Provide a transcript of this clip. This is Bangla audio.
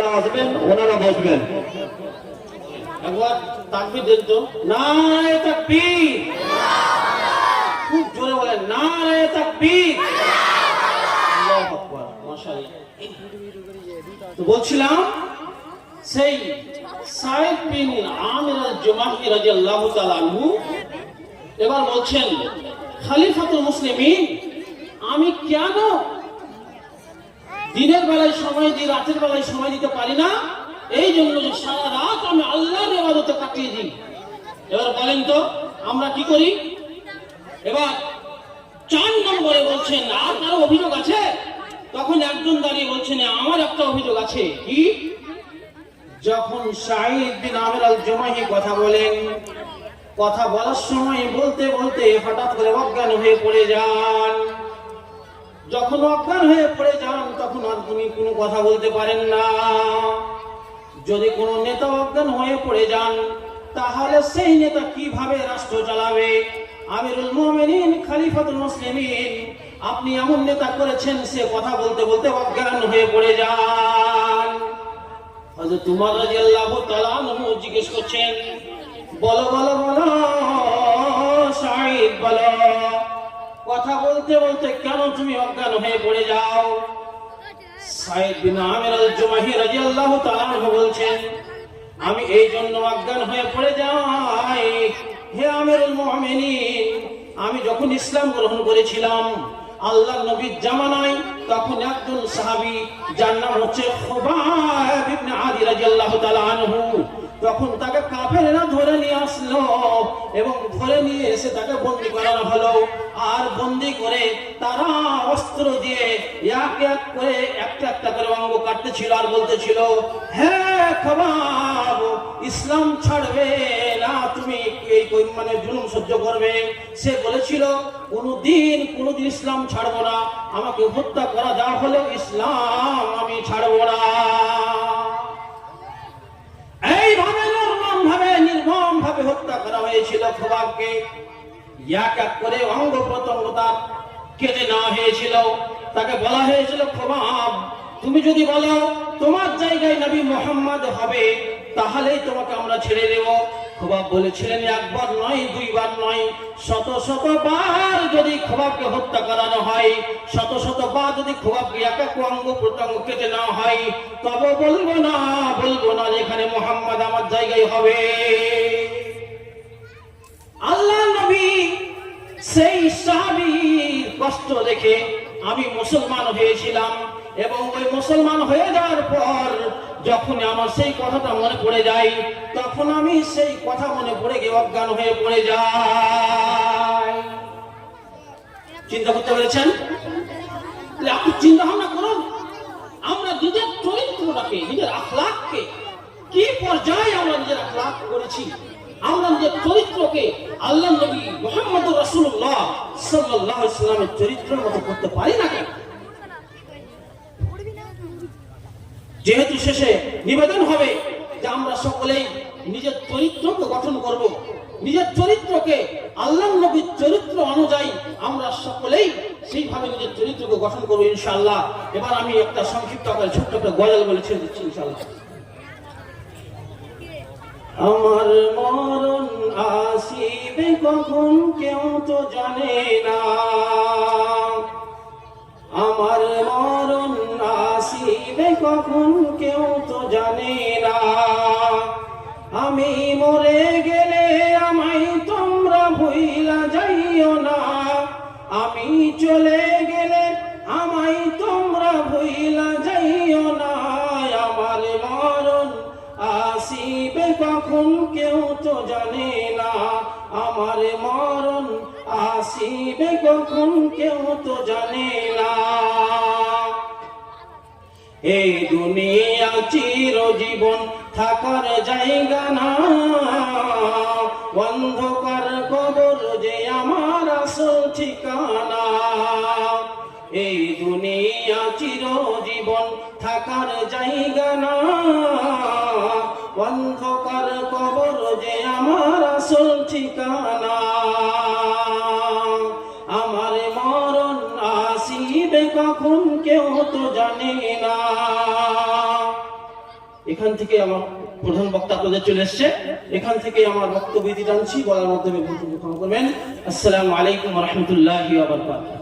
যারা আসবেন ওনারা বসবেন। একবার তাকবীর দেন তো। নারে তাকবীর, খুব জোরে বলেন নারে তাকবীর। আল্লাহু আকবার, মাশাআল্লাহ। তো বলছিলাম সেই সাইদ বিন আমির আল-জুমাহি রাদিয়াল্লাহু তাআলা আনহু এবার বলছেন, খলিফাতুল মুসলিমিন, আমি কেন দিনের বেলায় সময় দিই, রাতের বেলায় সময় দিতে পারি না? এই জন্য যে সারা রাত আমি আল্লাহর ইবাদতে কাটিয়ে দিই। এবার বলেন তো আমরা কি করি? এবার 4 নম্বরে বলছেন, আর কারো অভিযোগ আছে? তখন একজন দাঁড়িয়ে বলছেন, আমার একটা অভিযোগ আছে। কি? যখন সাঈদ বিন আমির আল-জুমাহি কথা বলেন, কথা বলার সময় বলতে বলতে হঠাৎ করে অজ্ঞান হয়ে পড়ে যান। যখন অজ্ঞান হয়ে পড়ে যান তখন আর তিনি কোনো কথা বলতে পারেন না। যদি কোনো নেতা অজ্ঞান হয়ে পড়ে যান তাহলে সেই নেতা কিভাবে রাষ্ট্র চালাবে? আমিরুল মুমিনিন খলিফাতুল মুসলিমিন, আপনি এমন নেতা করেছেন সে কথা বলতে বলতে অজ্ঞান হয়ে পড়ে যান। হযরত উমর রাদিয়াল্লাহু তাআলা আনহু জিজ্ঞেস করছেন, বলো বলো বলো সাঈদ, বলো কথা বলতে বলতে কেন তুমি অজ্ঞান হয়ে পড়ে যাও? সাঈদ বিন আমির আল-জুমাহি রাদিয়াল্লাহু তাআলা আনহু বলছেন, আমি এই জন্য অজ্ঞান হয়ে পড়ে যাই, হে আমিরুল মুমিনিন, আমি যখন ইসলাম গ্রহণ করেছিলাম আল্লাহর নবীর জামানায়, তখন একজন সাহাবী যার নাম হচ্ছে খুবাইব ইবনে আদি রাদিয়াল্লাহু তাআলা আনহু, তখন তাকে কাফেররা ধরে নিয়ে আসলো এবং ধরে নিয়ে এসে তাকে বন্দী করানো হলো। আর বন্দী করে তারা অস্ত্র দিয়ে এক এক করে একটা একটা করে অঙ্গ কাটতেছিল আর বলতেছিল, হে খুবাইব, ইসলাম ছাড়বে না, তুমি এই মানে জুলুম সহ্য করবে? সে বলেছিল, কোনদিন ইসলাম ছাড়বো না, আমাকে হত্যা করা যা হলো ইসলাম আমি ছাড়বো না। এইভাবে নির্মম ভাবে হত্যা করা হয়েছিল খুবাইবকে। এক এক করে অঙ্গ প্রত্যঙ্গ তার কেটে নেওয়া হয়েছিল। তাকে বলা হয়েছিল, খুবাইব, তুমি যদি বলো তোমার জায়গায় নবী মুহাম্মদ হবে তাহলেই তোমাকে আমরা ছেড়ে দেব। খুবাইব বলেছিলেন, একবার নয়, দুইবার নয়, শত শত বার যদি খুবাইবকে হত্যা করানো হয়, শত শত বার যদি খুবাইবকে এক এক অঙ্গ প্রত্যঙ্গ কেটে নেওয়া হয়, তবে বলবো না এখানে মুহাম্মদ আমার জায়গায় হবে। আল্লাহ নবী সেই সাহাবীর কষ্ট দেখে আমি মুসলমান হয়েছিলাম, এবং ওই মুসলমান হয়ে যাওয়ার পর যখন আমার সেই কথাটা মনে পড়ে যায়, তখন আমি সেই কথা মনে পড়ে গিয়ে অজ্ঞান হয়ে পড়ে যাই। চিন্তা করতে পেরেছেন? আপনি চিন্তা ভাবনা করুন, আমরা নিজের চরিত্রটাকে, নিজের আখলাককে কি পর্যায়ে আমরা নিজের আখলাক করেছি। আমরা নিজের চরিত্রকে আল্লাহ নবী মুহাম্মদুর রাসূলুল্লাহ সাল্লাল্লাহু আলাইহি ওয়াসাল্লামের চরিত্রের মতো করতে পারি না কেন? যেহেতু শেষে নিবেদন হবে যে আমরা সকলেই নিজের চরিত্রকে গঠন করব, নিজের চরিত্রকে আল্লাহ নবীর চরিত্র অনুযায়ী আমরা সকলেই সেইভাবে নিজের চরিত্রকে গঠন করবো ইনশাআল্লাহ। এবার আমি একটা সংক্ষিপ্ত আকারে ছোট্ট একটা গজল বলে ছেড়ে দিচ্ছি ইনশাআল্লাহ। আমার মরণ আসিবে কখন কেউ তো জানে না, আমার মরণ আসিবে কখন কেউ তো জানে না, আমি মরে গেলে আমায় তোমরা ভুইলা যাইও না, আমি চলে গেলে আমায় তোমরা ভুইলা যাইও না, আমার মরণ আসিবে কখন কেউ তো জানে না, আমার মরণ আসিবে কখন কেউ তো জানে না। এই দুনিয়া চিরজীবন থাকার জায়গা না, অন্ধকার কবর যে আমার আসল ঠিকানা। এই দুনিয়া চিরজীবন থাকার জায়গা না, অন্ধকার কবর যে আমার আসল ঠিকানা। আমার মরণ আসিবে কখন কেউ তো জানে না। এখান থেকে আমার প্রধান বক্তা আপনাদের চলে এসছে, এখান থেকে আমার বক্তব্য টানছি, বলার মাধ্যমে ক্ষমা করবেন। আসসালামু আলাইকুম ওয়া রাহমাতুল্লাহি ওয়া বারাকাতুহু।